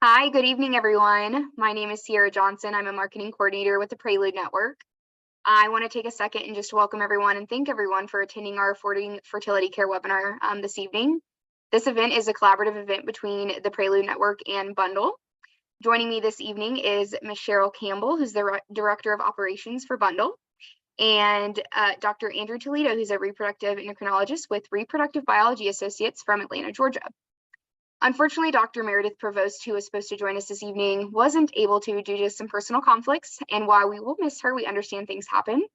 Hi, good evening, everyone. My name is Sierra Johnson. I'm a marketing coordinator with the Prelude Network. I want to take a second and just welcome everyone and thank everyone for attending our Affording Fertility Care webinar this evening. This event is a collaborative event between the Prelude Network and Bundle. Joining me this evening is Ms. Cheryl Campbell, who's the Director of Operations for Bundle, and Dr. Andrew Toledo, who's a reproductive endocrinologist with Reproductive Biology Associates from Atlanta, Georgia. Unfortunately, Dr. Meredith Provost, who was supposed to join us this evening, wasn't able to due to some personal conflicts. And while we will miss her, we understand things happen.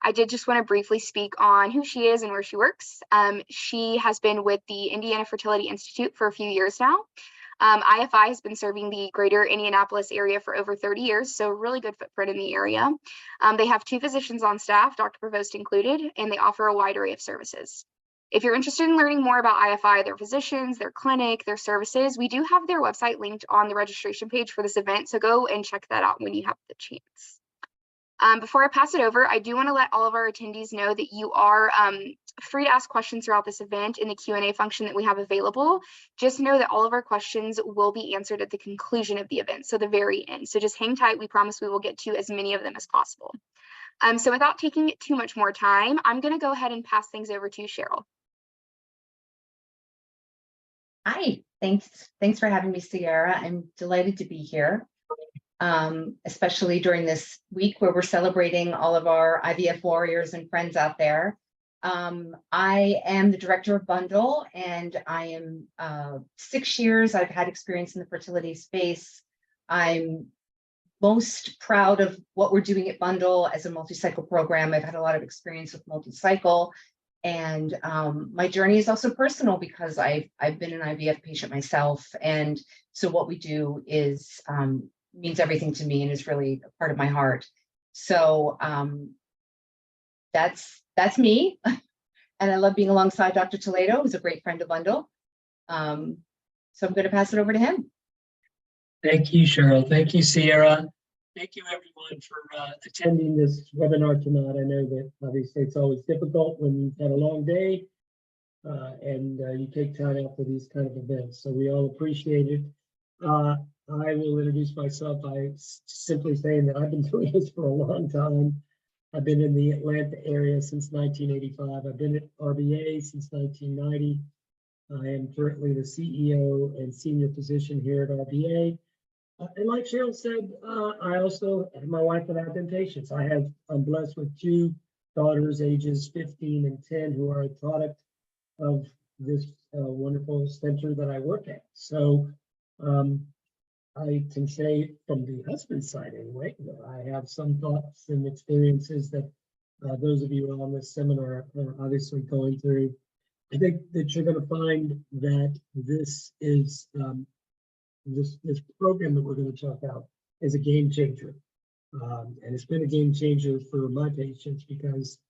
I did just want to briefly speak on who she is and where she works. She has been with the Indiana Fertility Institute for a few years now. IFI has been serving the greater Indianapolis area for over 30 years, so really good footprint in the area. They have 2 physicians on staff, Dr. Provost included, and they offer a wide array of services. If you're interested in learning more about IFI, their physicians, their clinic, their services, we do have their website linked on the registration page for this event, so go and check that out when you have the chance. Before I pass it over, I do want to let all of our attendees know that you are free to ask questions throughout this event in the Q&A function that we have available. Just know that all of our questions will be answered at the conclusion of the event, so the very end. So just hang tight. We promise we will get to as many of them as possible. So without taking too much more time, I'm going to go ahead and pass things over to Cheryl. Hi, thanks for having me, Sierra. I'm delighted to be here, especially during this week where we're celebrating all of our IVF warriors and friends out there. I am the director of Bundle, and I am 6 years. I've had experience in the fertility space. I'm most proud of what we're doing at Bundle as a multi-cycle program. I've had a lot of experience with multi-cycle. And my journey is also personal because I've been an IVF patient myself. And so what we do is means everything to me and is really a part of my heart. So that's me. And I love being alongside Dr. Toledo, who's a great friend of Bundle. So I'm going to pass it over to him. Thank you, Cheryl. Thank you, Sierra. Thank you, everyone, for attending this webinar tonight. I know that obviously it's always difficult when you've had a long day and you take time out for these kind of events. So we all appreciate it. I will introduce myself by simply saying that I've been doing this for a long time. I've been in the Atlanta area since 1985. I've been at RBA since 1990. I am currently the CEO and senior physician here at RBA. And like Cheryl said, I also, my wife and I have been patients. I'm blessed with 2 daughters, ages 15 and 10, who are a product of this wonderful center that I work at. So I can say from the husband's side anyway, that I have some thoughts and experiences that those of you who are on this seminar are obviously going through. I think that you're going to find that this is this program that we're going to talk about is a game changer. And it's been a game changer for my patients because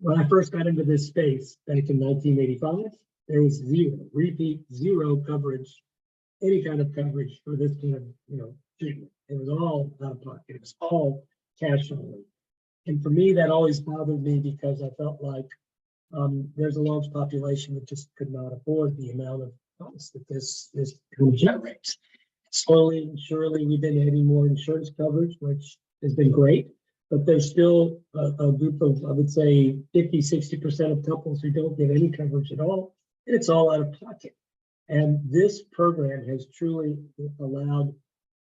when I first got into this space back in 1985, there was zero coverage, any kind of coverage for this kind of treatment. It was all out of pocket. It was all cash only. And for me, that always bothered me because I felt like there's a large population that just could not afford the amount of cost that this generates. Slowly and surely, we've been adding more insurance coverage, which has been great, but there's still a group of, I would say, 50–60% of couples who don't get any coverage at all, and it's all out of pocket. And this program has truly allowed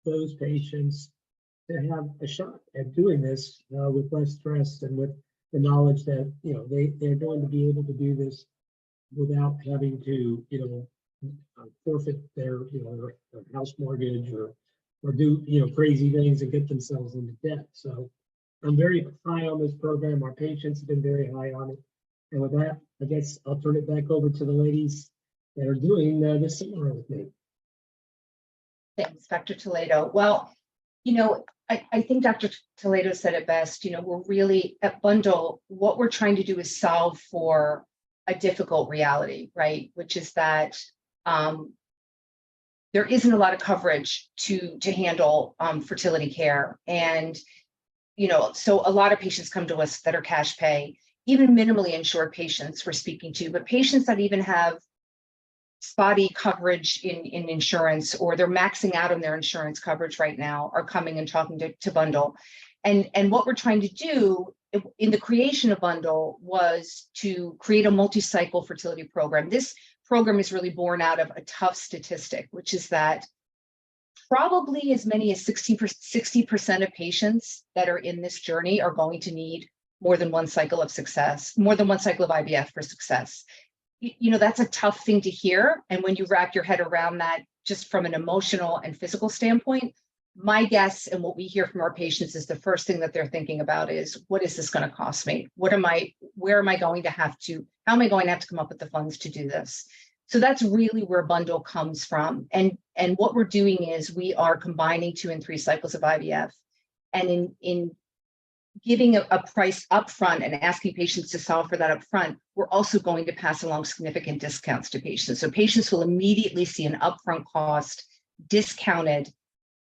those patients to have a shot at doing this with less stress and with the knowledge that they're going to be able to do this without having to forfeit their their house mortgage or do crazy things and get themselves into debt. So I'm very high on this program. Our patients have been very high on it. And with that, I guess I'll turn it back over to the ladies that are doing this seminar with me. Thanks, Dr. Toledo. Well, I think Dr. Toledo said it best. We're really at Bundle, what we're trying to do is solve for a difficult reality, right? Which is that there isn't a lot of coverage to handle fertility care. And, so a lot of patients come to us that are cash pay, even minimally insured patients we're speaking to, but patients that even have spotty coverage in insurance, or they're maxing out on their insurance coverage right now, are coming and talking to Bundle. And what we're trying to do in the creation of Bundle was to create a multi-cycle fertility program. This program is really born out of a tough statistic, which is that probably as many as 60% of patients that are in this journey are going to need more than one cycle of success, more than one cycle of IVF for success. You know, that's a tough thing to hear. And when you wrap your head around that, just from an emotional and physical standpoint, my guess and what we hear from our patients is the first thing that they're thinking about is, what is this going to cost me? Where am I going to have to, how am I going to have to come up with the funds to do this? So that's really where Bundle comes from. And what we're doing is we are combining 2 and 3 cycles of IVF. And in giving a price upfront and asking patients to solve for that upfront, we're also going to pass along significant discounts to patients. So patients will immediately see an upfront cost discounted,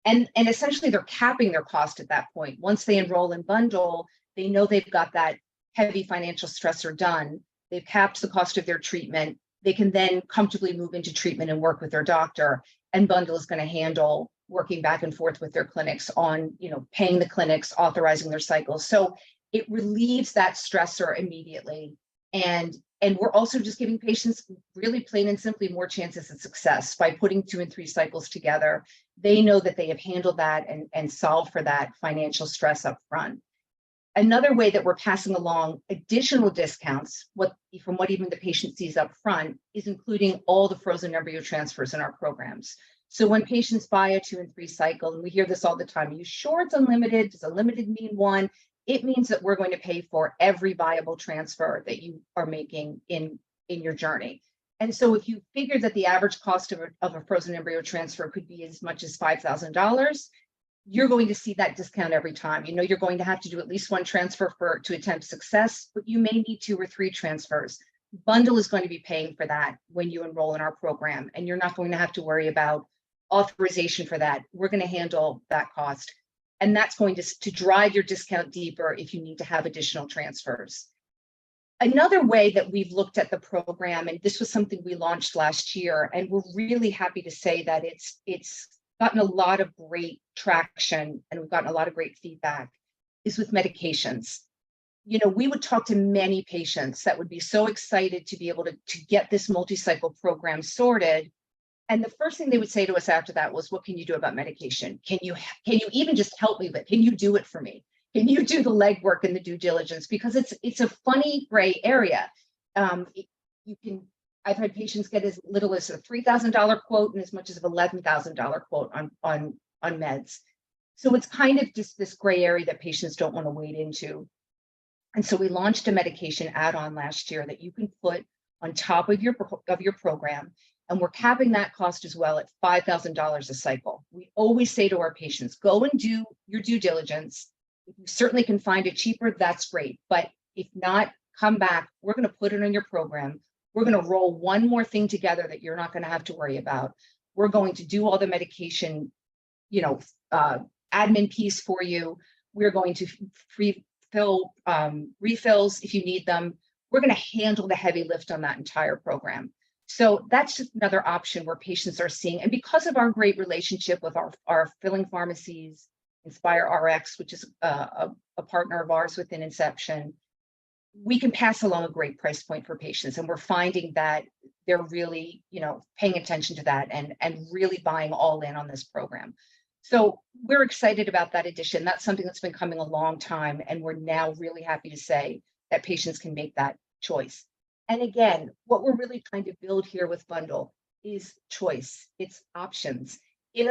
and essentially they're capping their cost at that point. Once they enroll in Bundle, they know they've got that heavy financial stressor done. They've capped the cost of their treatment. They can then comfortably move into treatment and work with their doctor. And Bundle is going to handle working back and forth with their clinics on, you know, paying the clinics, authorizing their cycles. So it relieves that stressor immediately. And we're also just giving patients really plain and simply more chances of success by putting 2 and 3 cycles together. They know that they have handled that and solved for that financial stress up front. Another way that we're passing along additional discounts, from what even the patient sees up front, is including all the frozen embryo transfers in our programs. So when patients buy a 2 and 3 cycle, and we hear this all the time, are you sure it's unlimited? Does unlimited mean 1? It means that we're going to pay for every viable transfer that you are making in your journey. And so if you figure that the average cost of a frozen embryo transfer could be as much as $5,000, you're going to see that discount every time. You know, you're going to have to do at least 1 transfer to attempt success, but you may need 2 or 3 transfers. Bundle is going to be paying for that when you enroll in our program, and you're not going to have to worry about authorization for that. We're going to handle that cost. And that's going to drive your discount deeper if you need to have additional transfers. Another way that we've looked at the program, and this was something we launched last year, and we're really happy to say that it's gotten a lot of great traction and we've gotten a lot of great feedback, is with medications. You know, we would talk to many patients that would be so excited to be able to get this multi-cycle program sorted. And the first thing they would say to us after that was, what can you do about medication? Can you even just help me, but can you do it for me? Can you do the legwork and the due diligence? Because it's a funny gray area. I've had patients get as little as a $3,000 quote and as much as an $11,000 quote on meds. So it's kind of just this gray area that patients don't want to wade into. And so we launched a medication add-on last year that you can put on top of your program. And we're capping that cost as well at $5,000 a cycle. We always say to our patients, go and do your due diligence. If you certainly can find it cheaper, that's great. But if not, come back. We're going to put it on your program. We're going to roll one more thing together that you're not going to have to worry about. We're going to do all the medication, admin piece for you. We're going to fill refills if you need them. We're going to handle the heavy lift on that entire program. So that's just another option where patients are seeing, and because of our great relationship with our filling pharmacies, Inspire RX, which is a partner of ours within Inception, we can pass along a great price point for patients. And we're finding that they're really, paying attention to that and really buying all in on this program. So we're excited about that addition. That's something that's been coming a long time. And we're now really happy to say that patients can make that choice. And again, what we're really trying to build here with Bundle is choice. It's options. In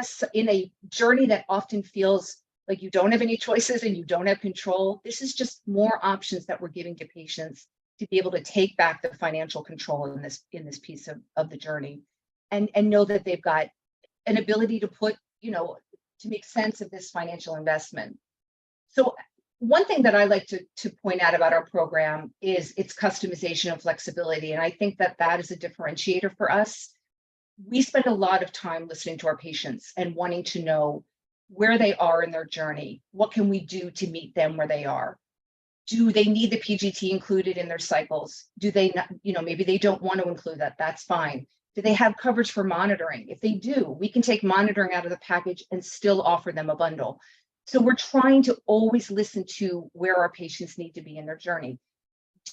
a journey that often feels like you don't have any choices and you don't have control, this is just more options that we're giving to patients to be able to take back the financial control in this piece of the journey, and know that they've got an ability to put, to make sense of this financial investment. So one thing that I like to point out about our program is its customization and flexibility. And I think that is a differentiator for us. We spend a lot of time listening to our patients and wanting to know where they are in their journey. What can we do to meet them where they are? Do they need the PGT included in their cycles? Do they not, maybe they don't want to include that, that's fine. Do they have coverage for monitoring? If they do, we can take monitoring out of the package and still offer them a bundle. So we're trying to always listen to where our patients need to be in their journey.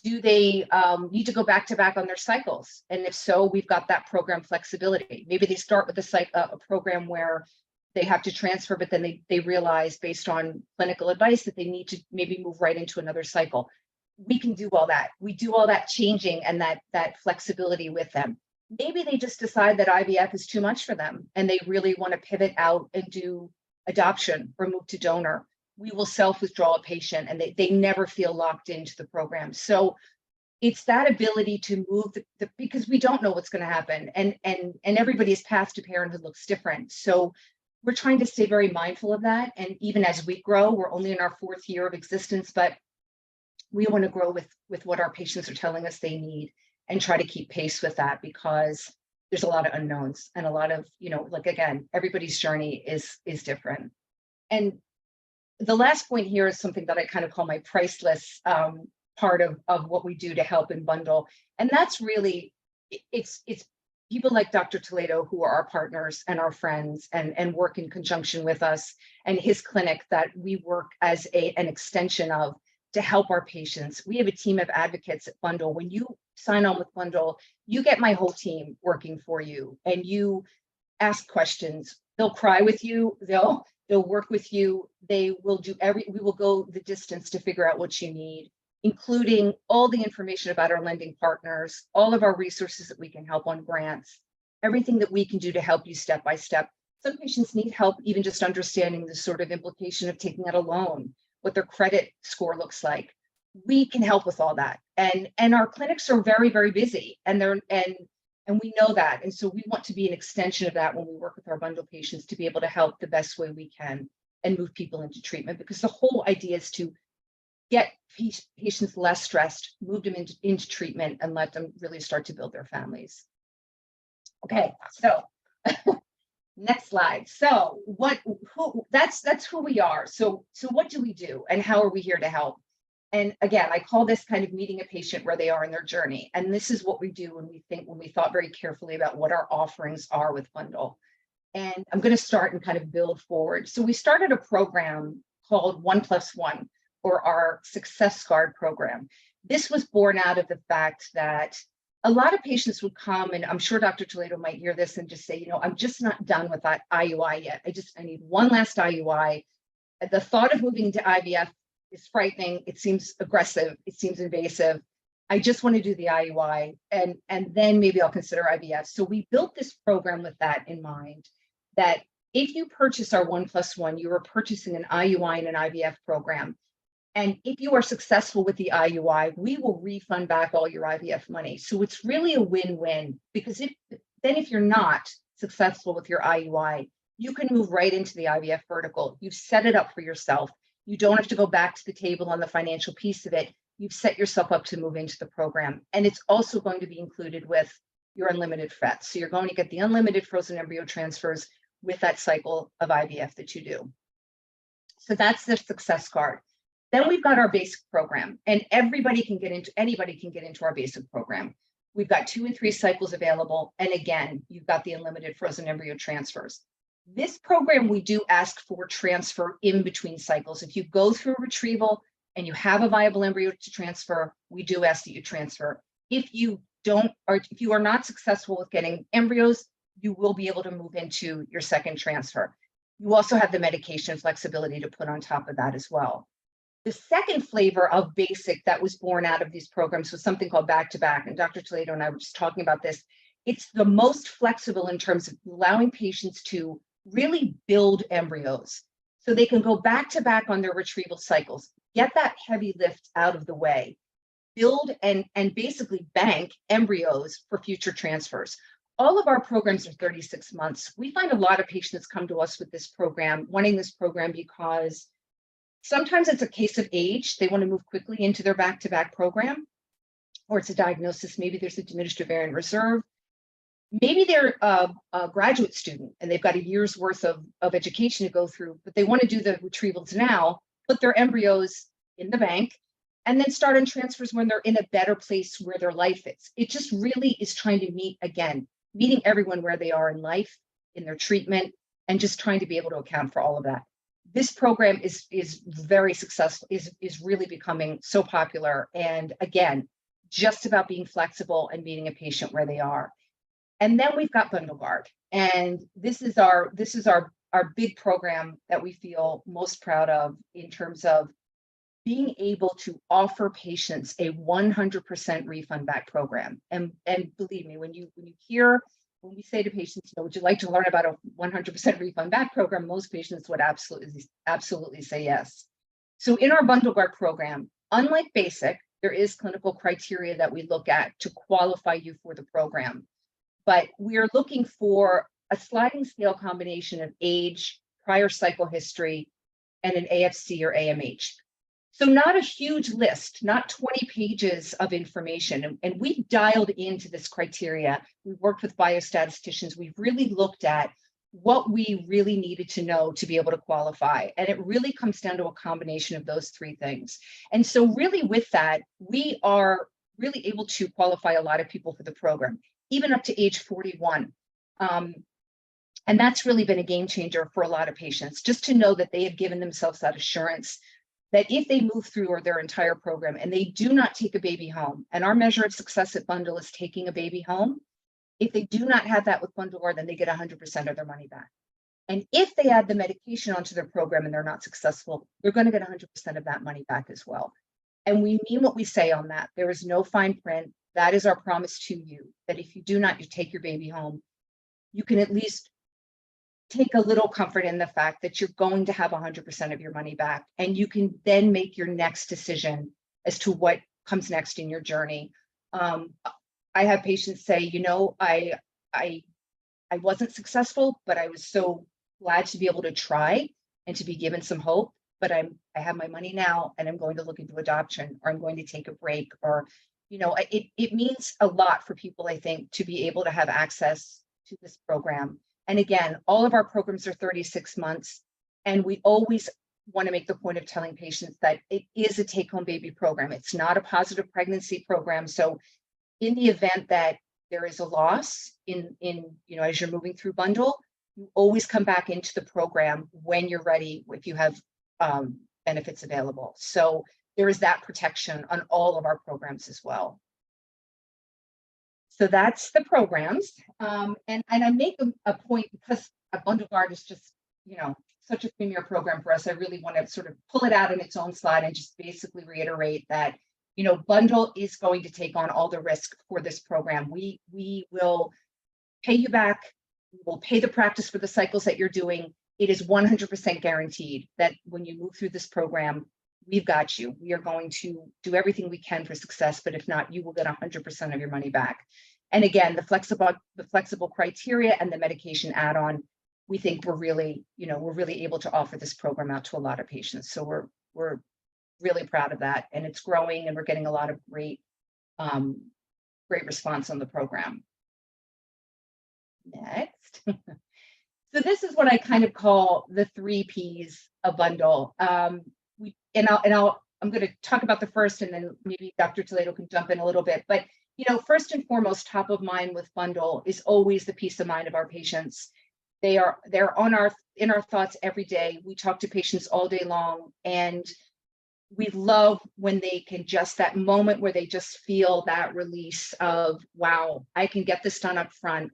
Do they need to go back to back on their cycles? And if so, we've got that program flexibility. Maybe they start with a program where they have to transfer, but then they realize based on clinical advice that they need to maybe move right into another cycle. We can do all that. We do all that changing and that flexibility with them. Maybe they just decide that IVF is too much for them and they really want to pivot out and do adoption or move to donor. We will self-withdraw a patient and they never feel locked into the program. So it's that ability to move because we don't know what's going to happen and everybody's path to parenthood looks different. So we're trying to stay very mindful of that. And even as we grow, we're only in our 4th year of existence, but we want to grow with what our patients are telling us they need and try to keep pace with that, because there's a lot of unknowns and a lot of, like, again, everybody's journey is different. And the last point here is something that I kind of call my priceless part of what we do to help and bundle. And that's really, it's people like Dr. Toledo, who are our partners and our friends and work in conjunction with us, and his clinic that we work as an extension of to help our patients. We have a team of advocates at Bundle. When you sign on with Bundle, you get my whole team working for you, and you ask questions. They'll cry with you. They'll work with you. We will go the distance to figure out what you need, including all the information about our lending partners, all of our resources that we can help on grants, everything that we can do to help you step by step. Some patients need help even just understanding the sort of implication of taking out a loan, what their credit score looks like. We can help with all that. And our clinics are very, very busy, and we know that. And so we want to be an extension of that when we work with our bundle patients, to be able to help the best way we can and move people into treatment, because the whole idea is to get patients less stressed, move them into treatment, and let them really start to build their families. Okay, so next slide. So that's who we are. So what do we do and how are we here to help? And again, I call this kind of meeting a patient where they are in their journey. And this is what we do when we thought very carefully about what our offerings are with Bundle. And I'm going to start and kind of build forward. So we started a program called 1+1, or our Success Card program. This was born out of the fact that a lot of patients would come, and I'm sure Dr. Toledo might hear this and just say, I'm just not done with that IUI yet. I need one last IUI. The thought of moving to IVF is frightening. It seems aggressive. It seems invasive. I just want to do the IUI, and then maybe I'll consider IVF. So we built this program with that in mind, that if you purchase our 1+1, you are purchasing an IUI and an IVF program. And if you are successful with the IUI, we will refund back all your IVF money. So it's really a win-win, because if you're not successful with your IUI, you can move right into the IVF vertical. You've set it up for yourself. You don't have to go back to the table on the financial piece of it. You've set yourself up to move into the program. And it's also going to be included with your unlimited FET. So you're going to get the unlimited frozen embryo transfers with that cycle of IVF that you do. So that's the Success Card. Then we've got our basic program, and anybody can get into our basic program. We've got 2 and 3 cycles available. And again, you've got the unlimited frozen embryo transfers. This program, we do ask for transfer in between cycles. If you go through a retrieval and you have a viable embryo to transfer, we do ask that you transfer. If you are not successful with getting embryos, you will be able to move into your second transfer. You also have the medication flexibility to put on top of that as well. The second flavor of basic that was born out of these programs was something called back-to-back. And Dr. Toledo and I were just talking about this. It's the most flexible in terms of allowing patients to really build embryos, so they can go back-to-back on their retrieval cycles, get that heavy lift out of the way, build and basically bank embryos for future transfers. All of our programs are 36 months. We find a lot of patients come to us with this program, wanting this program because sometimes it's a case of age. They want to move quickly into their back-to-back program, or it's a diagnosis. Maybe there's a diminished ovarian reserve. Maybe they're a graduate student and they've got a year's worth of education to go through, but they want to do the retrievals now, put their embryos in the bank, and then start on transfers when they're in a better place where their life is. It just really is trying to meet, again, meeting everyone where they are in life, in their treatment, and just trying to be able to account for all of that. This program is very successful, is really becoming so popular. And again, just about being flexible and meeting a patient where they are. And then we've got Bundle Guard. And this is our big program that we feel most proud of in terms of being able to offer patients a 100% refund back program. And believe me, when we say to patients, would you like to learn about a 100% refund back program? Most patients would absolutely say yes. So in our Bundle Guard program, unlike basic, there is clinical criteria that we look at to qualify you for the program. But we are looking for a sliding scale combination of age, prior cycle history, and an AFC or AMH. So not a huge list, not 20 pages of information. And we've dialed into this criteria. We've worked with biostatisticians. We've really looked at what we really needed to know to be able to qualify. And it really comes down to a combination of those three things. And so really with that, we are really able to qualify a lot of people for the program, even up to age 41. And that's really been a game changer for a lot of patients, just to know that they have given themselves that assurance that if they move through their entire program and they do not take a baby home, and our measure of success at Bundle is taking a baby home, if they do not have that with Bundle Guard, then they get 100% of their money back. And if they add the medication onto their program and they're not successful, they're going to get 100% of that money back as well. And we mean what we say on that. There is no fine print. That is our promise to you, that if you do not take your baby home, you can at least take a little comfort in the fact that you're going to have 100% of your money back, and you can then make your next decision as to what comes next in your journey. I have patients say, I wasn't successful, but I was so glad to be able to try and to be given some hope, but I have my money now and I'm going to look into adoption, or I'm going to take a break, or, it means a lot for people, I think, to be able to have access to this program. And again, all of our programs are 36 months, and we always want to make the point of telling patients that it is a take-home baby program. It's not a positive pregnancy program. So in the event that there is a loss as you're moving through Bundle, you always come back into the program when you're ready, if you have benefits available. So there is that protection on all of our programs as well. So that's the programs. And I make a point, because a Bundle Guard is just, such a premier program for us. I really want to sort of pull it out in its own slide and just basically reiterate that, Bundle is going to take on all the risk for this program. We will pay you back. We will pay the practice for the cycles that you're doing. It is 100% guaranteed that when you move through this program, we've got you. We are going to do everything we can for success, but if not, you will get 100% of your money back. And again, the flexible criteria and the medication add-on, we think we're really able to offer this program out to a lot of patients. So we're really proud of that, and it's growing, and we're getting a lot of great response on the program. Next. So this is what I kind of call the 3 Ps of Bundle. I'm going to talk about the first, and then maybe Dr. Toledo can jump in a little bit. But first and foremost, top of mind with Bundle is always the peace of mind of our patients. They're in our thoughts every day. We talk to patients all day long, and we love when they can just, that moment where they just feel that release of, wow, I can get this done up front.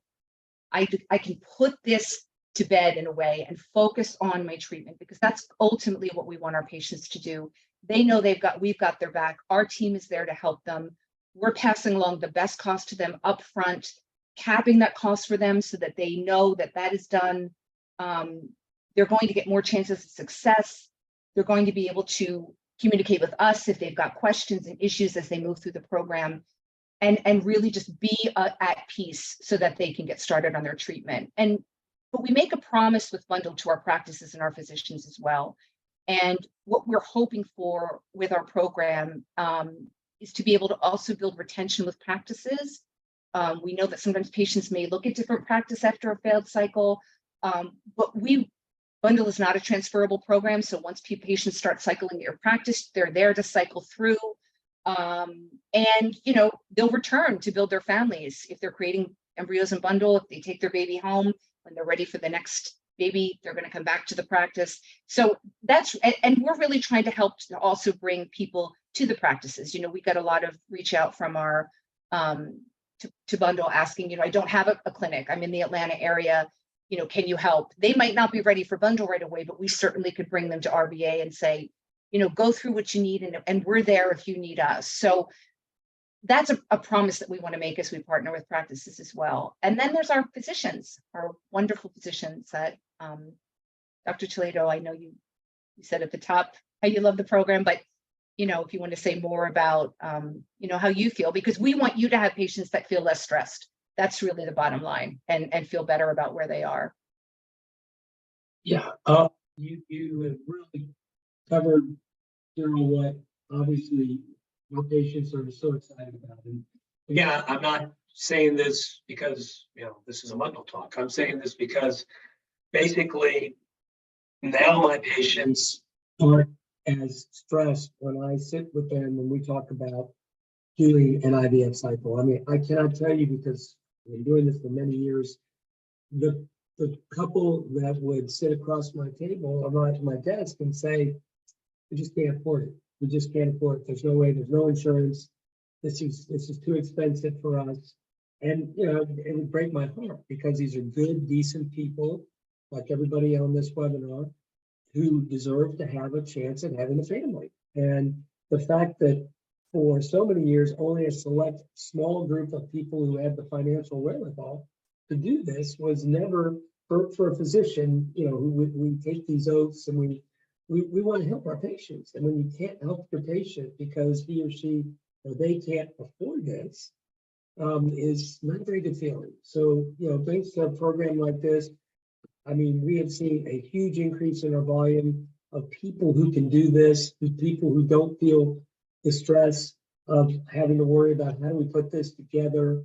I can put this to bed in a way and focus on my treatment, because that's ultimately what we want our patients to do. They know we've got their back. Our team is there to help them. We're passing along the best cost to them up front, capping that cost for them so that they know that that is done. They're going to get more chances of success. They're going to be able to communicate with us if they've got questions and issues as they move through the program, and really just be at peace so that they can get started on their treatment. But we make a promise with Bundle to our practices and our physicians as well. And what we're hoping for with our program is to be able to also build retention with practices. We know that sometimes patients may look at different practice after a failed cycle, but Bundle is not a transferable program. So once patients start cycling at your practice, they're there to cycle through. And they'll return to build their families if they're creating embryos and bundle. If they take their baby home, when they're ready for the next baby, they're going to come back to the practice. So that's, and we're really trying to help to also bring people to the practices. You know, we got a lot of reach out from our to bundle asking, you know, I don't have a clinic, I'm in the Atlanta area, you know, can you help? They might not be ready for bundle right away, but we certainly could bring them to RBA and say, you know, go through what you need, and we're there if you need us. So that's a promise that we want to make as we partner with practices as well. And then there's our physicians, our wonderful physicians that Dr. Toledo, I know you said at the top how you love the program, but you know, if you want to say more about you know, how you feel, because we want you to have patients that feel less stressed. That's really the bottom line, and feel better about where they are. Yeah, you have really covered what obviously our patients are so excited about. And again, I'm not saying this because, you know, this is a bundle talk. I'm saying this because basically now my patients aren't as stressed when I sit with them and we talk about doing an IVF cycle. I mean, I cannot tell you, because I've been doing this for many years, the couple that would sit across my table or my desk and say, we just can't afford it. We just can't afford it. There's no way, there's no insurance. This is too expensive for us. And you know, it would break my heart, because these are good, decent people, like everybody on this webinar, who deserve to have a chance at having a family. And the fact that for so many years, only a select small group of people who had the financial wherewithal to do this was never, for a physician, you know, we take these oaths and we want to help our patients. And when you can't help your patient because he or she or they can't afford this, is not a very good feeling. So, you know, thanks to a program like this, I mean, we have seen a huge increase in our volume of people who can do this, people who don't feel the stress of having to worry about how do we put this together.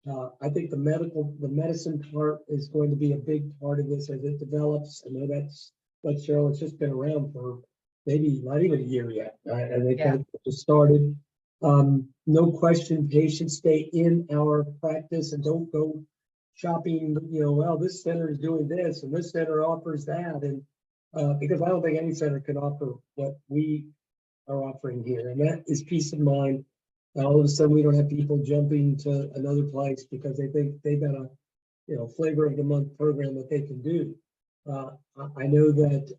I think the medicine part is going to be a big part of this as it develops. I know that's what Cheryl, it's just been around for maybe not even a year yet. I think that just started. No question, patients stay in our practice and don't go shopping, you know, well, this center is doing this and this center offers that. And because I don't think any center can offer what we are offering here. And that is peace of mind. All of a sudden, we don't have people jumping to another place because they think they've got a, you know, flavor of the month program that they can do. I know that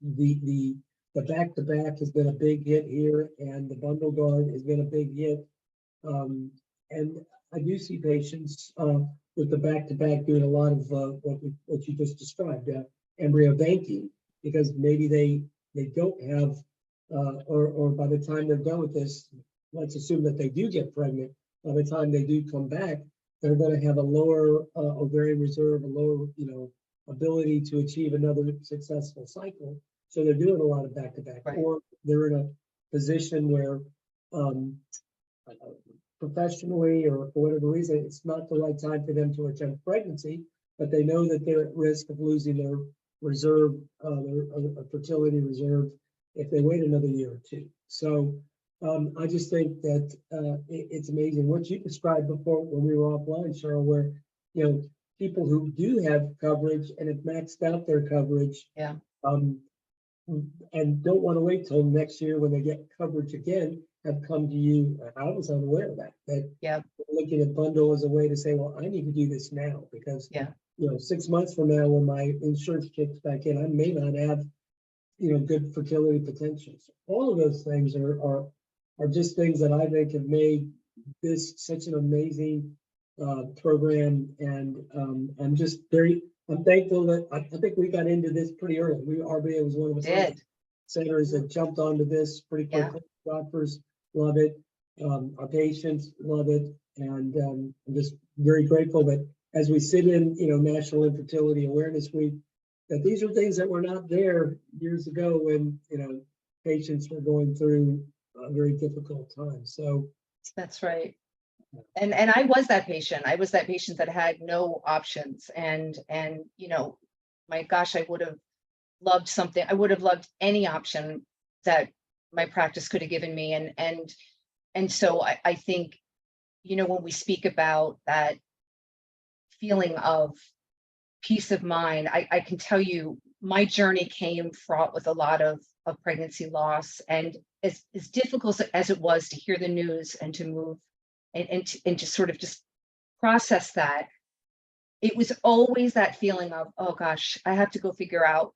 the back-to-back has been a big hit here, and the bundle guard has been a big hit. And I do see patients with the back-to-back doing a lot of what you just described, embryo banking, because maybe they don't have, or by the time they're done with this, let's assume that they do get pregnant. By the time they do come back, they're going to have a lower ovarian reserve, a lower, you know, ability to achieve another successful cycle. So they're doing a lot of back-to-back, right. Or they're in a position where professionally or for whatever reason, it's not the right time for them to attempt pregnancy, but they know that they're at risk of losing their reserve, their fertility reserve, if they wait another year or two. So I just think that it's amazing what you described before when we were offline, Cheryl, where, you know, people who do have coverage and have maxed out their coverage, and don't want to wait till next year when they get coverage again, have come to you. I was unaware of that looking at bundle as a way to say, well, I need to do this now, because you know, 6 months from now, when my insurance kicks back in, I may not have, you know, good fertility potentials. All of those things are just things that I think have made this such an amazing program. And I'm thankful that I think we got into this pretty early. RBA was one of the centers that jumped onto this pretty quickly. Doctors love it. Our patients love it. And I'm just very grateful that as we sit in, you know, National Infertility Awareness Week, that these are things that were not there years ago when, you know, patients were going through a very difficult time. So that's right. And I was that patient. I was that patient that had no options. And you know, my gosh, I would have loved something. I would have loved any option that my practice could have given me. And so I think, you know, when we speak about that feeling of peace of mind. I can tell you my journey came fraught with a lot of pregnancy loss, and as difficult as it was to hear the news and to move and to sort of just process that, it was always that feeling of, oh gosh, I have to go figure out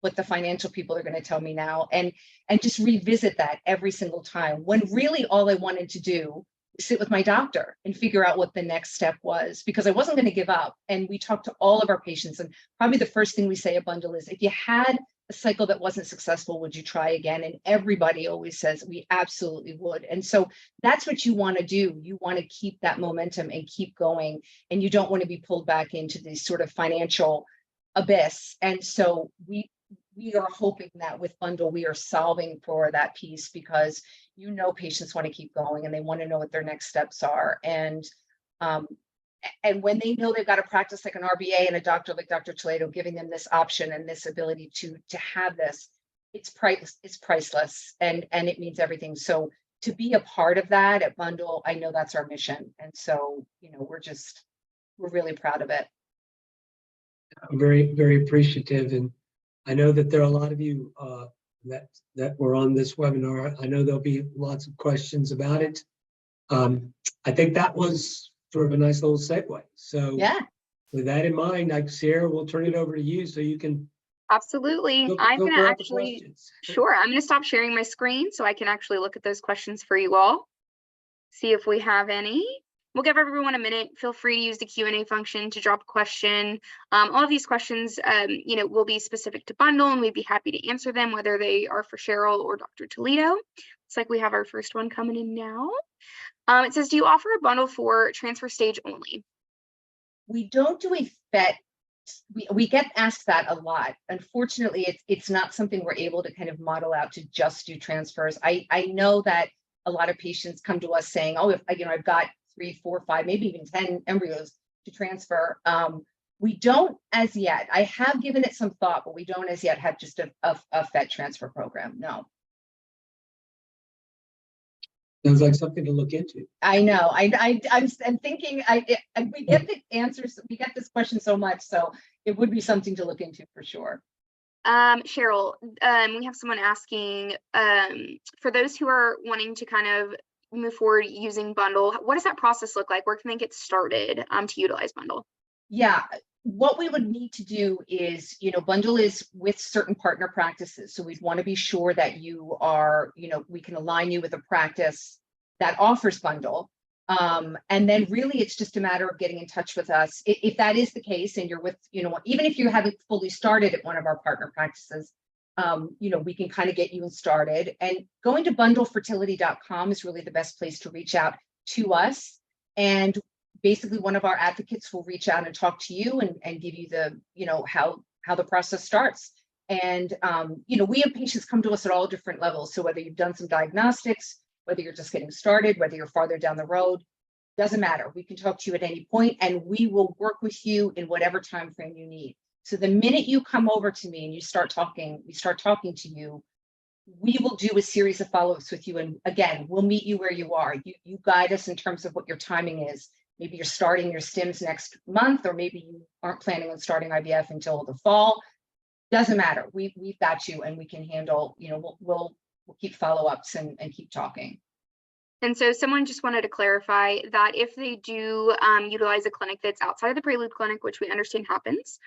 what the financial people are going to tell me now, and just revisit that every single time, when really all I wanted to do was sit with my doctor and figure out what the next step was, because I wasn't going to give up. And we talked to all of our patients, and probably the first thing we say at Bundle is, if you had a cycle that wasn't successful, would you try again? And everybody always says we absolutely would. And so that's what you want to do. You want to keep that momentum and keep going, and you don't want to be pulled back into this sort of financial abyss. And so we are hoping that with Bundle, we are solving for that piece, because patients want to keep going and they want to know what their next steps are. And when they know they've got a practice like an RBA and a doctor like Dr. Toledo giving them this option and this ability to have this, it's priceless, and it means everything. So to be a part of that at Bundle, I know that's our mission. And so, we're really proud of it. I'm very, very appreciative. And I know that there are a lot of you that were on this webinar. I know there'll be lots of questions about it. I think that was sort of a nice little segue. So yeah, with that in mind, Sierra, we'll turn it over to you so you can. Absolutely. I'm going to actually, sure, I'm going to stop sharing my screen so I can actually look at those questions for you all, see if we have any. We'll give everyone a minute. Feel free to use the Q&A function to drop a question. All of these questions, will be specific to Bundle, and we'd be happy to answer them, whether they are for Cheryl or Dr. Toledo. Looks like we have our first one coming in now. It says, do you offer a bundle for transfer stage only? We don't do a FET. We get asked that a lot. Unfortunately, it's not something we're able to kind of model out to just do transfers. I know that a lot of patients come to us saying, oh, if I've got 3, 4, 5, maybe even 10 embryos to transfer. We don't as yet. I have given it some thought, but we don't as yet have just a FET transfer program. No. Sounds like something to look into. I know. I'm thinking. We get the answers. We get this question so much, so it would be something to look into for sure. Cheryl, we have someone asking, for those who are wanting to kind of move forward using Bundle, what does that process look like? Where can they get started to utilize Bundle? Yeah, what we would need to do is, Bundle is with certain partner practices. So we'd want to be sure that you are, we can align you with a practice that offers Bundle. And then really it's just a matter of getting in touch with us. If that is the case and you're with, even if you haven't fully started at one of our partner practices, we can kind of get you started. And going to bundlefertility.com is really the best place to reach out to us. And basically one of our advocates will reach out and talk to you and give you the, how the process starts. And, we have patients come to us at all different levels. So whether you've done some diagnostics, whether you're just getting started, whether you're farther down the road, doesn't matter. We can talk to you at any point, and we will work with you in whatever time frame you need. So the minute you come over to me and we start talking to you, we will do a series of follow-ups with you. And again, we'll meet you where you are. You guide us in terms of what your timing is. Maybe you're starting your stims next month, or maybe you aren't planning on starting IVF until the fall. Doesn't matter. We've got you, and we can handle, we'll keep follow-ups and keep talking. And so someone just wanted to clarify that if they do utilize a clinic that's outside of the Prelude clinic, which we understand happens,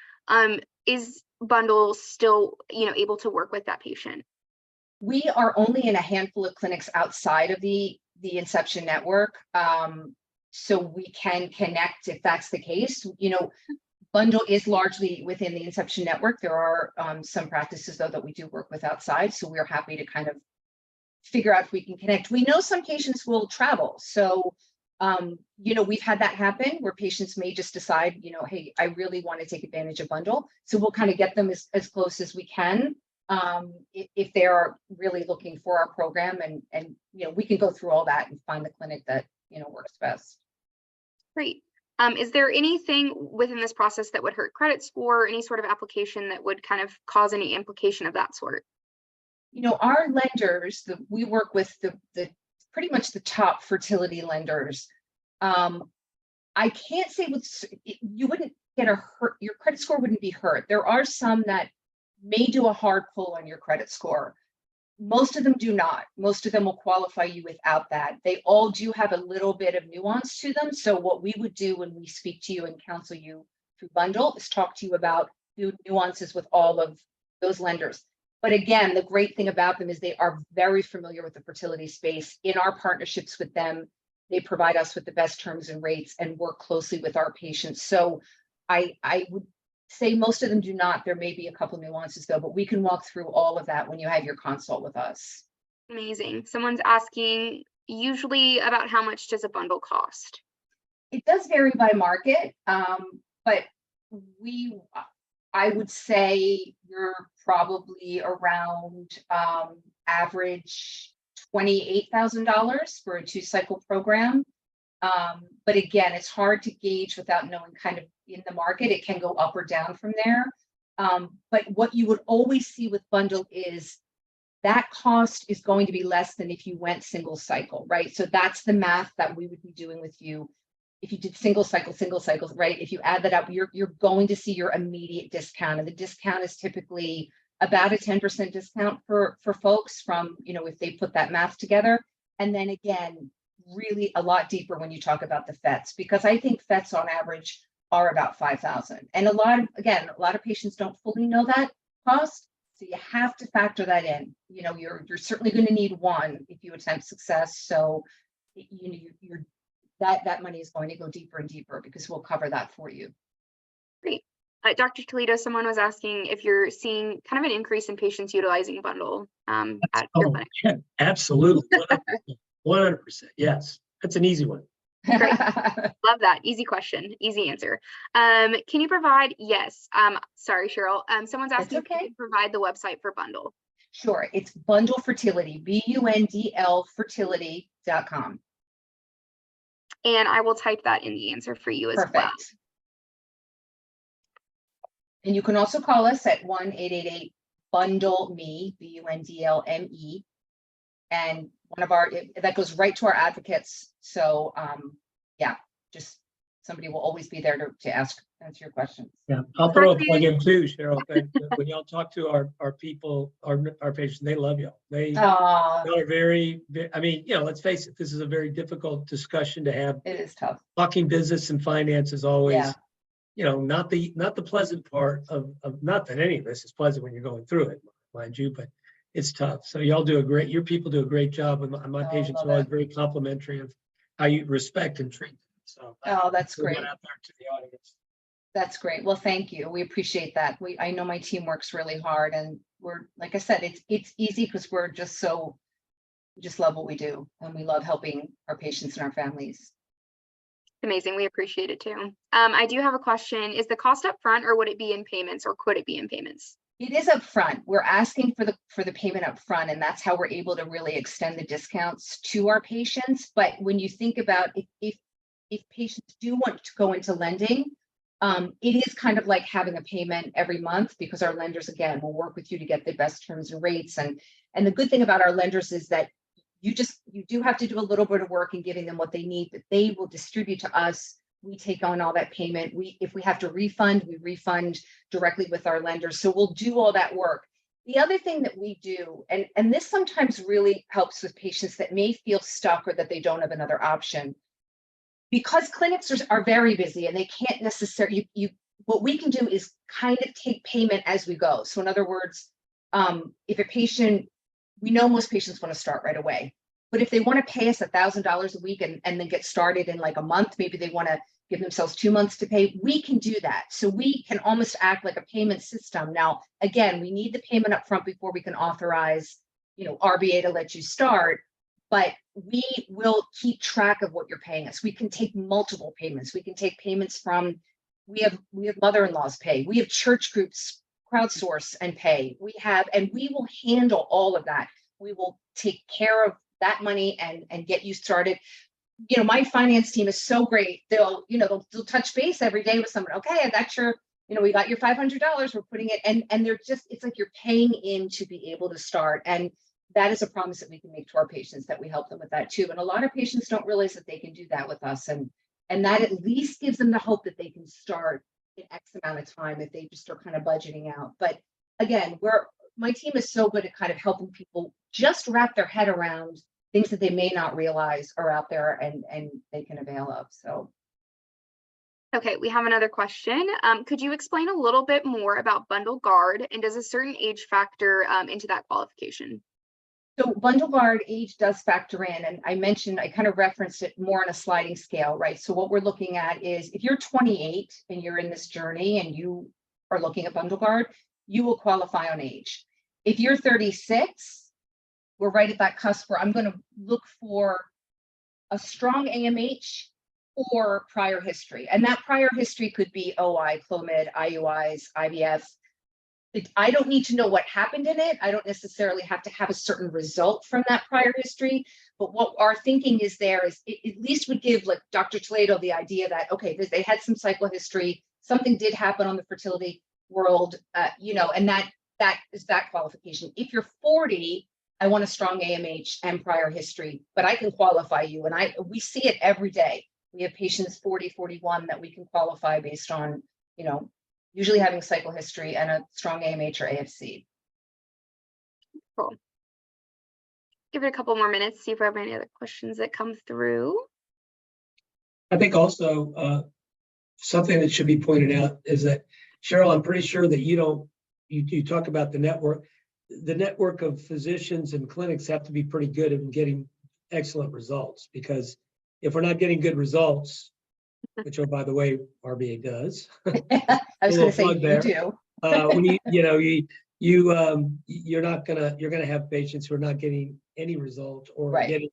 is Bundle still, able to work with that patient? We are only in a handful of clinics outside of the Inception network. So we can connect if that's the case. Bundle is largely within the Inception network. There are some practices though that we do work with outside. So we're happy to kind of figure out if we can connect. We know some patients will travel. So, we've had that happen where patients may just decide, hey, I really want to take advantage of Bundle. So we'll kind of get them as close as we can if they are really looking for our program, and we can go through all that and find the clinic that, works best. Great. Is there anything within this process that would hurt credit score, any sort of application that would kind of cause any implication of that sort? Our lenders, we work with the pretty much the top fertility lenders. I can't say you wouldn't get your credit score wouldn't be hurt. There are some that may do a hard pull on your credit score. Most of them do not. Most of them will qualify you without that. They all do have a little bit of nuance to them. So what we would do when we speak to you and counsel you through bundle is talk to you about the nuances with all of those lenders. But again, the great thing about them is they are very familiar with the fertility space. In our partnerships with them, they provide us with the best terms and rates and work closely with our patients. So I would say most of them do not. There may be a couple nuances though, but we can walk through all of that when you have your consult with us. Amazing. Someone's asking usually about how much does a bundle cost? It does vary by market, but I would say you're probably around average $28,000 for a 2-cycle program. But again, it's hard to gauge without knowing kind of in the market. It can go up or down from there. But what you would always see with bundle is that cost is going to be less than if you went single cycle, right? So that's the math that we would be doing with you. If you did single cycle, right? If you add that up, you're going to see your immediate discount. And the discount is typically about a 10% discount for folks from, if they put that math together. And then again, really a lot deeper when you talk about the FETs, because I think FETs on average are about 5,000. And a lot of patients don't fully know that cost. So you have to factor that in. You're certainly going to need one if you attempt success. So that money is going to go deeper and deeper because we'll cover that for you. Great. Dr. Toledo, someone was asking if you're seeing kind of an increase in patients utilizing bundle at your clinic. Yeah, absolutely. 100%. Yes. That's an easy one. Great. Love that. Easy question. Easy answer. Can you provide? Yes. Sorry, Cheryl. Someone's asking if you can provide the website for bundle. Sure. It's Bundle Fertility, BUNDL fertility.com. And I will type that in the answer for you as well. And you can also call us at 1-888-BUNDLE-ME, BUNDLME. And that goes right to our advocates. So yeah, just somebody will always be there to answer your questions. Yeah, I'll throw a plug in too, Cheryl. When y'all talk to our people, our patients, they love y'all. They are very, I mean, let's face it, this is a very difficult discussion to have. It is tough. Talking business and finance is always, not the pleasant part of not that any of this is pleasant when you're going through it, mind you, but it's tough. So your people do a great job, and my patients are always very complimentary of how you respect and treat them. So that's great. Out there to the audience. That's great. Well, thank you. We appreciate that. I know my team works really hard, and we're, like I said, it's easy because we just love what we do, and we love helping our patients and our families. Amazing. We appreciate it too. I do have a question. Is the cost up front, or would it be in payments, or could it be in payments? It is up front. We're asking for the payment up front, and that's how we're able to really extend the discounts to our patients. But when you think about if patients do want to go into lending, it is kind of like having a payment every month, because our lenders, again, will work with you to get the best terms and rates. And the good thing about our lenders is that you do have to do a little bit of work in giving them what they need, but they will distribute to us. We take on all that payment. If we have to refund, we refund directly with our lenders. So we'll do all that work. The other thing that we do, and this sometimes really helps with patients that may feel stuck or that they don't have another option, because clinics are very busy and they can't necessarily, what we can do is kind of take payment as we go. So in other words, if a patient, we know most patients want to start right away, but if they want to pay us $1,000 a week and then get started in like a month, maybe they want to give themselves 2 months to pay, we can do that. So we can almost act like a payment system. Now, again, we need the payment up front before we can authorize, RBA to let you start, but we will keep track of what you're paying us. We can take multiple payments. We can take payments from, we have mother-in-laws pay. We have church groups crowdsource and pay. And we will handle all of that. We will take care of that money and get you started. My finance team is so great. They'll touch base every day with someone. Okay, I got your, we got your $500. We're putting it, and they're just, it's like you're paying in to be able to start. And that is a promise that we can make to our patients, that we help them with that too. And a lot of patients don't realize that they can do that with us. And And that at least gives them the hope that they can start in X amount of time if they just are kind of budgeting out. But again, my team is so good at kind of helping people just wrap their head around things that they may not realize are out there and they can avail of. So. Okay, we have another question. Could you explain a little bit more about bundle guard, and does a certain age factor into that qualification? So bundle guard age does factor in, and I kind of referenced it more on a sliding scale, right? So what we're looking at is if you're 28 and you're in this journey and you are looking at bundle guard, you will qualify on age. If you're 36, we're right at that cusp where I'm going to look for a strong AMH or prior history. And that prior history could be OI, Clomid, IUIs, IVF. I don't need to know what happened in it. I don't necessarily have to have a certain result from that prior history. But what our thinking is there is it at least would give like Dr. Toledo the idea that, okay, they had some cycle history, something did happen on the fertility world, and that is that qualification. If you're 40, I want a strong AMH and prior history, but I can qualify you. And we see it every day. We have patients 40, 41 that we can qualify based on, usually having cycle history and a strong AMH or AFC. Cool. Give it a couple more minutes, see if we have any other questions that come through. I think also something that should be pointed out is that, Cheryl, I'm pretty sure that you talk about the network. The network of physicians and clinics have to be pretty good at getting excellent results, because if we're not getting good results, which, oh, by the way, RBA does. I was going to say you do. You're gonna have patients who are not getting any result or Right. getting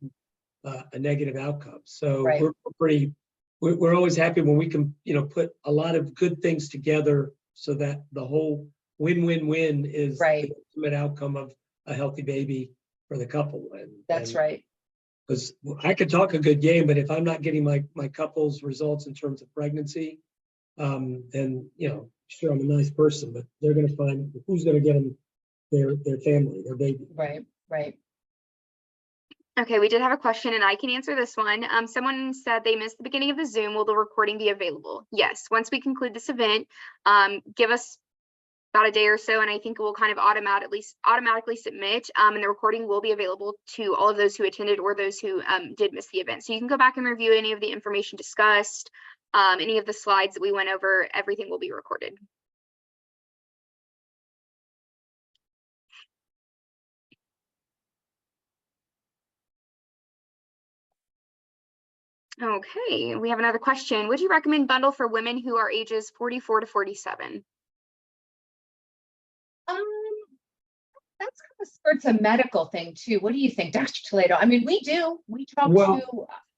a negative outcome. So Right. we're always happy when we can put a lot of good things together so that the whole win-win-win is Right. the ultimate outcome of a healthy baby for the couple. That's right. Because I could talk a good game, but if I'm not getting my couple's results in terms of pregnancy, then sure, I'm a nice person, but they're going to find who's going to get them their family, their baby. Right. Okay, we did have a question and I can answer this one. Someone said they missed the beginning of the Zoom. Will the recording be available? Yes. Once we conclude this event, give us about a day or so, and I think it will kind of automatically submit, and the recording will be available to all of those who attended or those who did miss the event. So you can go back and review any of the information discussed, any of the slides that we went over, everything will be recorded. Okay, we have another question. Would you recommend bundle for women who are ages 44 to 47? That's kind of skirts a medical thing too. What do you think, Dr. Toledo? I mean, we do.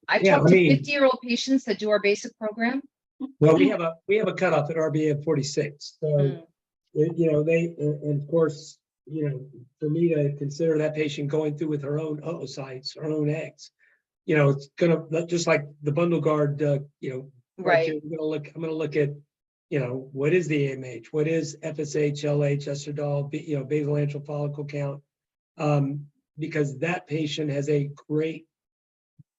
I've talked to 50-year-old patients that do our basic program. Well, we have a cutoff at RBA of 46. So, and of course, for me to consider that patient going through with her own oocytes, her own eggs, it's gonna, just like the bundle guard, Right. I'm gonna look at, what is the AMH? What is FSH, LH, estradiol, basal antral follicle count? Because that patient has a great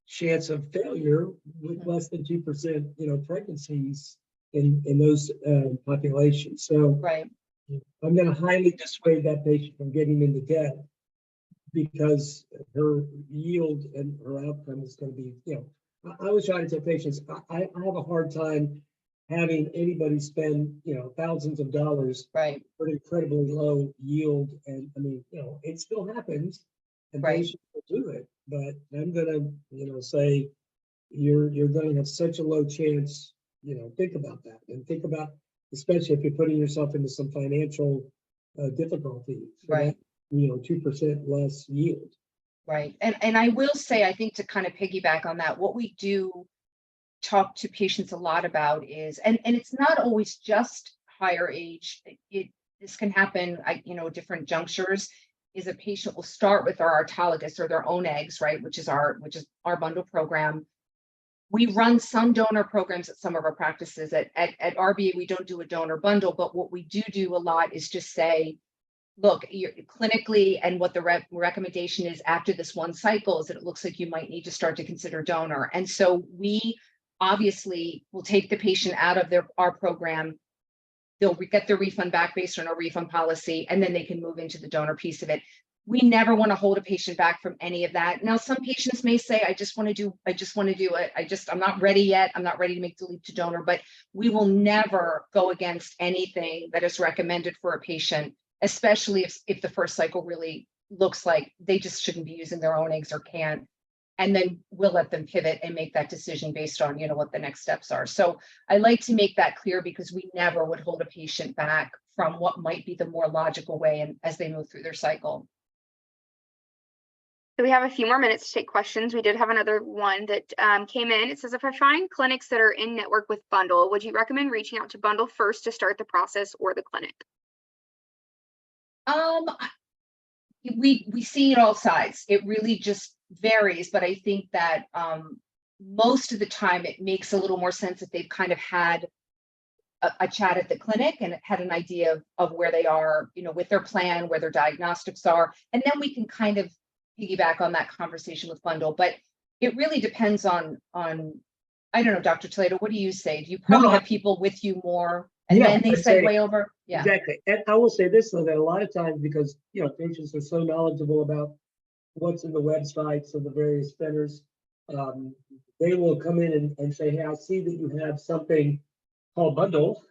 chance of failure with less than 2%, pregnancies in those populations. So Right. I'm going to highly dissuade that patient from getting into debt, because her yield and her outcome is going to be, I always try to tell patients, I have a hard time having anybody spend, thousands of dollars Right. for an incredibly low yield. And I mean, it still happens, and Right. patients will do it, but I'm going to, say you're going to have such a low chance, think about that, and think about, especially if you're putting yourself into some financial difficulty. Right. That, 2% less yield. Right. And I will say, I think to kind of piggyback on that, what we do talk to patients a lot about is, and it's not always just higher age. This can happen, different junctures. Is a patient will start with our autologous or their own eggs, right? Which is our bundle program. We run some donor programs at some of our practices. At RBA, we don't do a donor bundle, but what we do a lot is just say, look, you're clinically, and what the recommendation is after this one cycle is that it looks like you might need to start to consider donor. And so we obviously we'll take the patient out of our program. They'll get their refund back based on our refund policy, and then they can move into the donor piece of it. We never want to hold a patient back from any of that. Now, some patients may say, I just want to do it. I'm not ready yet. I'm not ready to make the leap to donor, but we will never go against anything that is recommended for a patient, especially if the first cycle really looks like they just shouldn't be using their own eggs or can't. And then we'll let them pivot and make that decision based on, what the next steps are. So I like to make that clear, because we never would hold a patient back from what might be the more logical way and as they move through their cycle. So we have a few more minutes to take questions. We did have another one that came in. It says, if I find clinics that are in network with Bundle, would you recommend reaching out to Bundle first to start the process, or the clinic? We see it all sides. It really just varies, but I think that most of the time it makes a little more sense if they've kind of had a chat at the clinic and had an idea of where they are, with their plan, where their diagnostics are, and then we can kind of piggyback on that conversation with Bundle. But it really depends on I don't know, Dr. Toledo, what do you say? Do you probably have people with you more, and then they segue over? Yeah, exactly. And I will say this, though, that a lot of times, because patients are so knowledgeable about what's in the websites of the various centers, they will come in and say, hey, I see that you have something called Bundle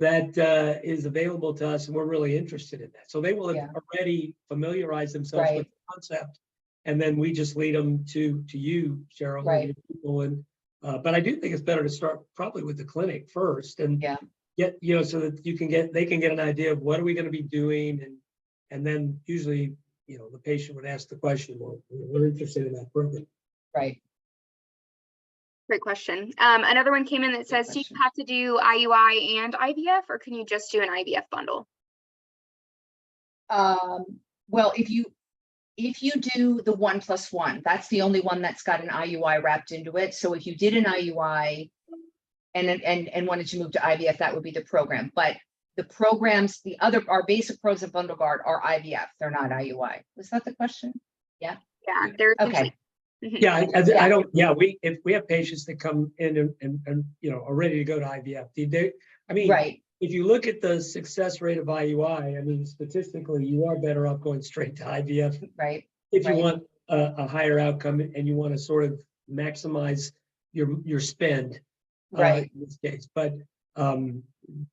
that is available to us, and we're really interested in that. So they will have already familiarized themselves with the concept, and then we just lead them to you, Cheryl, and your people. And but I do think it's better to start probably with the clinic first, and get so that they can get an idea of what are we going to be doing, and then usually the patient would ask the question, well, we're interested in that program. Right. Great question. Another one came in that says, do you have to do IUI and IVF, or can you just do an IVF bundle? Well, if you do the 1+1, that's the only one that's got an IUI wrapped into it. So if you did an IUI and wanted to move to IVF, that would be the program. But the programs, our basic pros of Bundle Guard are IVF. They're not IUI. Was that the question? Yeah. Yeah. They're okay. Yeah, I don't. Yeah, if we have patients that come in and are ready to go to IVF, right. If you look at the success rate of IUI, statistically, you are better off going straight to IVF. Right. If you want a higher outcome and you want to sort of maximize your spend, in this case. But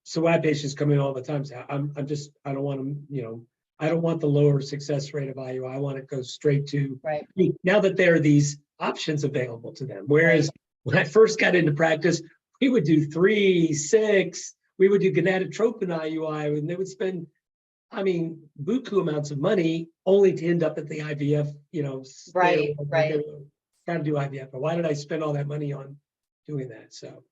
so I have patients come in all the time. So I don't want them, I don't want the lower success rate of IUI. I want to go straight to now that there are these options available to them. Whereas when I first got into practice, we would do 3, 6. We would do gonadotropin IUI, and they would spend, buku amounts of money only to end up at the IVF. Got to do IVF. But why did I spend all that money on doing that? So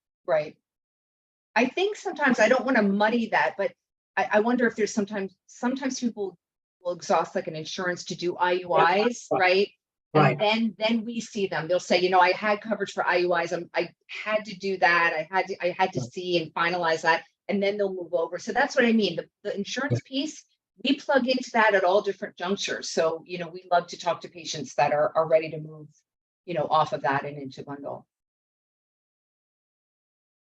I think sometimes I don't want to muddy that, but I wonder if there's sometimes people will exhaust like an insurance to do IUIs, right? And then we see them. They'll say, I had coverage for IUIs. I had to do that. I had to see and finalize that, and then they'll move over. So that's what I mean. The insurance piece, we plug into that at all different junctures. So we love to talk to patients that are ready to move, off of that and into Bundle.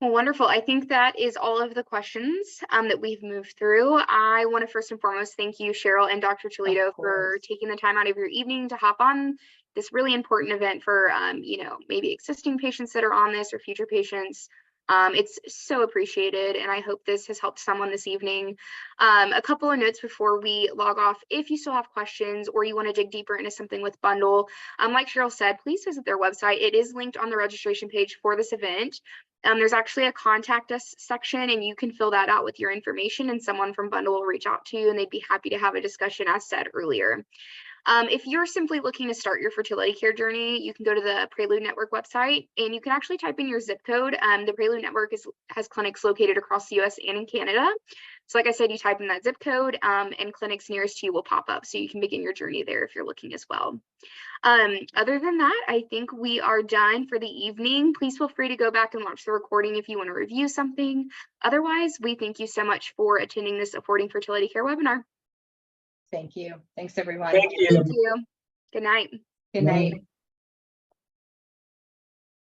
Well, wonderful. I think that is all of the questions that we've moved through. I want to first and foremost thank you, Cheryl and Dr. Toledo, for taking the time out of your evening to hop on this really important event for, maybe existing patients that are on this or future patients. It's so appreciated, and I hope this has helped someone this evening. A couple of notes before we log off. If you still have questions or you want to dig deeper into something with Bundle, like Cheryl said, please visit their website. It is linked on the registration page for this event. There's actually a contact us section, and you can fill that out with your information, and someone from Bundle will reach out to you, and they'd be happy to have a discussion, as said earlier. If you're simply looking to start your fertility care journey, you can go to the Prelude Network website, and you can actually type in your zip code. The Prelude Network has clinics located across the US and in Canada. So like I said, you type in that zip code and clinics nearest to you will pop up, so you can begin your journey there if you're looking as well. Other than that, I think we are done for the evening. Please feel free to go back and watch the recording if you want to review something. Otherwise, we thank you so much for attending this Affording Fertility Care webinar. Thank you. Thanks, everyone. Thank you. Thank you. Good night. Good night.